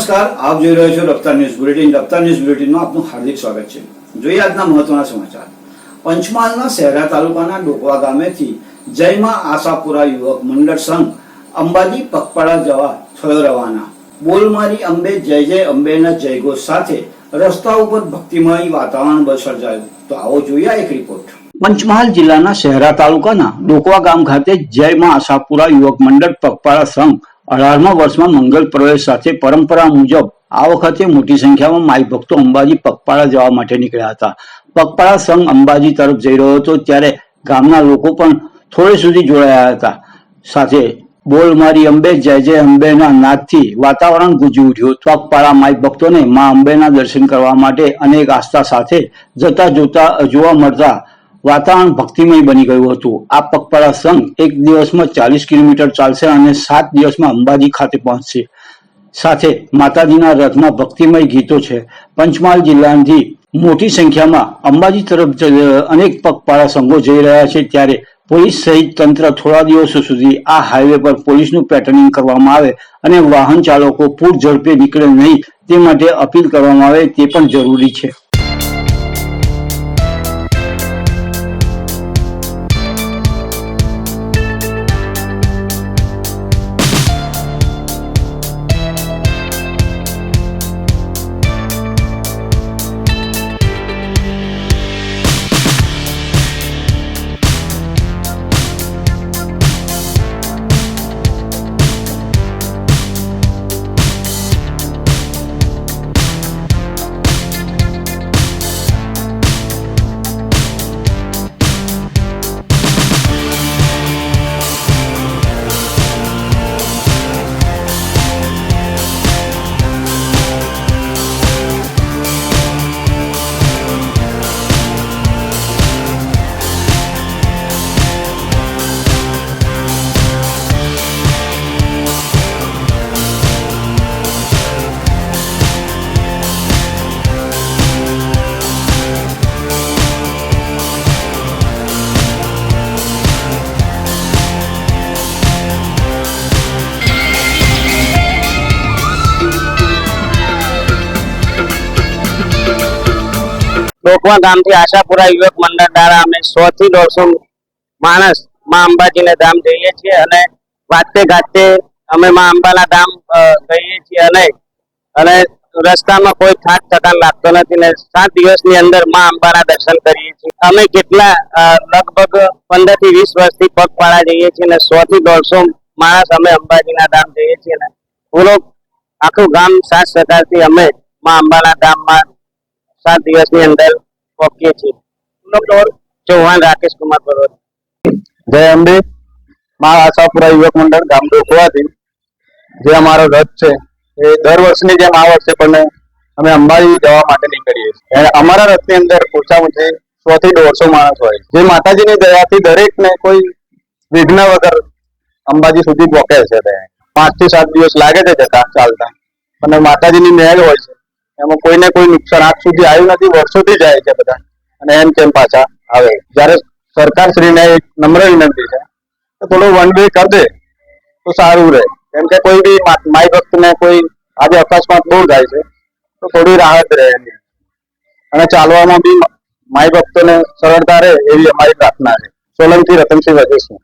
નમસ્કાર, આપ જોઈ રહ્યા છો રફતાર ન્યૂઝ બુલેટિન. રફતાર ન્યૂઝ બુલેટિનમાં આપનું હાર્દિક સ્વાગત છે. જોઈએ આજના મહત્વના સમાચાર. પંચમહાલના શહેરા તાલુકાના ડોકવા ગામેથી જયમાં આશાપુરા યુવક મંડળ સંઘ અંબાજી પગપાળા જવા થયો રવાના. બોલ મારી અંબે જય જય અંબેના જયઘોષ સાથે રસ્તા ઉપર ભક્તિમય વાતાવરણ સર્જાયું. તો આવો જોઈએ એક રિપોર્ટ. પંચમહાલ જિલ્લાના શહેરા તાલુકાના ડોકવા ગામ ખાતે જયમાં આશાપુરા યુવક મંડળ પગપાળા સંઘ 18મા વર્ષમાં મંગલ પ્રવેશ સાથે પરંપરા મુજબ આ વખતે મોટી સંખ્યામાં માઈ ભક્તો અંબાજી પગપાળા જવા માટે નીકળ્યા હતા. પગપાળા સંઘ અંબાજી તરફ જઈ રહ્યો હતો ત્યારે ગામના લોકો પણ થોડે સુધી જોડાયા હતા. સાથે બોલ મારી અંબે જય જય અંબેના નાદથી વાતાવરણ ગુંજી ઉઠ્યું. પગપાળા માઈ ભક્તોને મા અંબેના દર્શન કરવા માટે અનેક આસ્થા સાથે જોવા મળતા વાતાવરણ ભક્તિમય બની ગયું હતું. આ પગપાળા સંઘ એક દિવસમાં 40 કિલોમીટર ચાલશે અને 7 દિવસમાં અંબાજી ખાતે પહોંચશે. સાથે માતાજીના રથમાં ભક્તિમય ગીતો છે. પંચમહાલ જિલ્લાથી મોટી સંખ્યામાં અંબાજી તરફ અનેક પગપાળા સંઘો જઈ રહ્યા છે ત્યારે પોલીસ સહિત તંત્ર થોડા દિવસો સુધી આ હાઈવે પર પોલીસનું પેટ્રોલિંગ કરવામાં આવે અને વાહન ચાલકો પૂર ઝડપે નીકળે નહીં તે માટે અપીલ કરવામાં આવે તે પણ જરૂરી છે. ડોકવા ગામથી આશાપુરા યુવક મંડળ દ્વારા અમે 100 થી 150 માણસ માં અંબાજીને ધામ જઈએ છીએ અને વાતે ગાતે અમે માં અંબાના ધામ જઈએ છીએ અને રસ્તામાં કોઈ થાક થકાન લાગતો નથી ને 7 દિવસની અંદર માં અંબાના દર્શન કરીએ છીએ. અમે કેટલા લગભગ 15 થી 20 વર્ષથી પગપાળા જઈએ છીએ અને 100 થી 150 માણસ અમે અંબાજીના ધામ જઈએ છીએ ને પૂરો આખું ગામ સાથ સહકારથી અમે માં અંબાના ધામમાં 7 દિવસની અંદર પહોંચીએ છીએ. ચૌહાણ રાકેશ કુમાર પર્વત. જય અંબે. માં આશાપુરા યુવક મંડળ ગામ ડોકવાથી જે અમારો રથ છે એ દર વર્ષની જેમ આ વર્ષે પણ અમે અંબાજી જવા માટે નીકળીએ છીએ. અમારા રથની અંદર ઓછામાં ઓછી 100 થી 150 માણસ હોય જે માતાજીની દયાથી દરેકને કોઈ વિઘ્ન વગર અંબાજી સુધી પહોંચે છે. 5 થી 7 દિવસ લાગે છે જતા ચાલતા અને માતાજીની મહેર હોય છે એમાં કોઈને કોઈ નુકસાન આજ સુધી આવ્યું નથી. વર્ષોથી જાય છે બધા અને એમ કેમ પાછા આવે. જયારે સરકાર શ્રીને એક નમ્ર વિનંતી છે તો થોડું વન વે કરી દે તો સારું રહે. કેમ કે કોઈ બી માઈ ભક્તને કોઈ આજે અકસ્માત બહુ થાય છે તો થોડી રાહત રહે અને ચાલવામાં બી માઈ ભક્તોને સરળતા રહે એવી અમારી પ્રાર્થના છે. સોલંકી રતનસિંહ વજેસિંહ.